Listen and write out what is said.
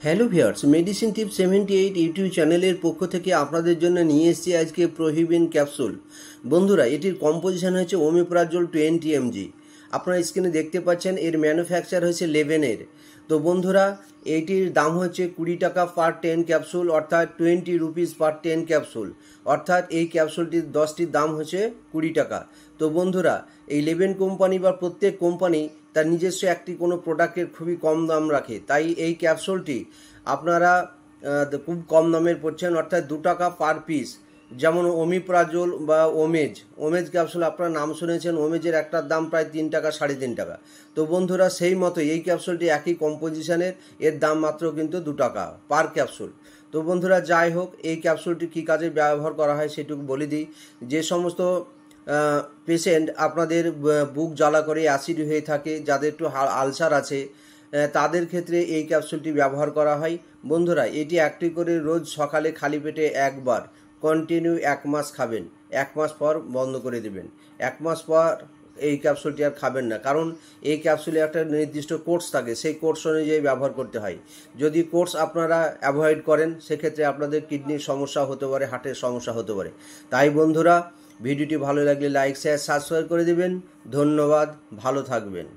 Hello viewers, medicine টিপ 78 YouTube চ্যানেলের পক্ষ থেকে আপনাদের জন্য নিয়ে এসেছি আজকে প্রোহিবিন ক্যাপসুল। বন্ধুরা, এটির কম্পোজিশন হচ্ছে ওমিপ্রাজোল 20 mg। আপনারা স্ক্রিনে দেখতে পাচ্ছেন এর ম্যানুফ্যাকচার হচ্ছে লেভেনের। তো বন্ধুরা, এইটির দাম হচ্ছে 20 টাকা পার 10 ক্যাপসুল, অর্থাৎ 20 রুপিস পার 10 ক্যাপসুল। অর্থাৎ এই ক্যাপসুলটির 10টির দাম হচ্ছে 20 টাকা। তো বন্ধুরা, এই লেভেন কোম্পানি বা প্রত্যেক কোম্পানি তার নিজস্ব একটি কোনো প্রোডাক্টের খুবই কম দাম রাখে, তাই এই ক্যাপসুলটি আপনারা খুব কম দামের পড়ছেন, অর্থাৎ 2 টাকা পার পিস। যেমন ওমিপ্রাজোল বা ওমেজ ক্যাপসুল আপনারা নাম শুনেছেন, ওমেজের একটার দাম প্রায় 3 টাকা 3.5 টাকা। তো বন্ধুরা, সেই মতো এই ক্যাপসুলটি একই কম্পোজিশনের, এর দাম মাত্র কিন্তু 2 টাকা পার ক্যাপসুল। তো বন্ধুরা, যাই হোক, এই ক্যাপসুলটি কী কাজে ব্যবহার করা হয় সেটুকু বলে দিই। যে সমস্ত পেশেন্ট আপনাদের বুক জ্বালা করে অ্যাসিড হয়ে থাকে, যাদের একটু আলসার আছে, তাদের ক্ষেত্রে এই ক্যাপসুলটি ব্যবহার করা হয়। বন্ধুরা, এটি একটি করে রোজ সকালে খালি পেটে একবার কন্টিনিউ 1 মাস খাবেন। 1 মাস পর বন্ধ করে দেবেন। 1 মাস পর এই ক্যাপসুলটি আর খাবেন না, কারণ এই ক্যাপসুলে একটা নির্দিষ্ট কোর্স থাকে, সেই কোর্স অনুযায়ী ব্যবহার করতে হয়। যদি কোর্স আপনারা অ্যাভয়েড করেন, সেক্ষেত্রে আপনাদের কিডনির সমস্যা হতে পারে, হার্টের সমস্যা হতে পারে। তাই বন্ধুরা, ভিডিওটি ভালো লাগলে লাইক, শেয়ার, সাবস্ক্রাইব করে দেবেন। ধন্যবাদ, ভালো থাকবেন।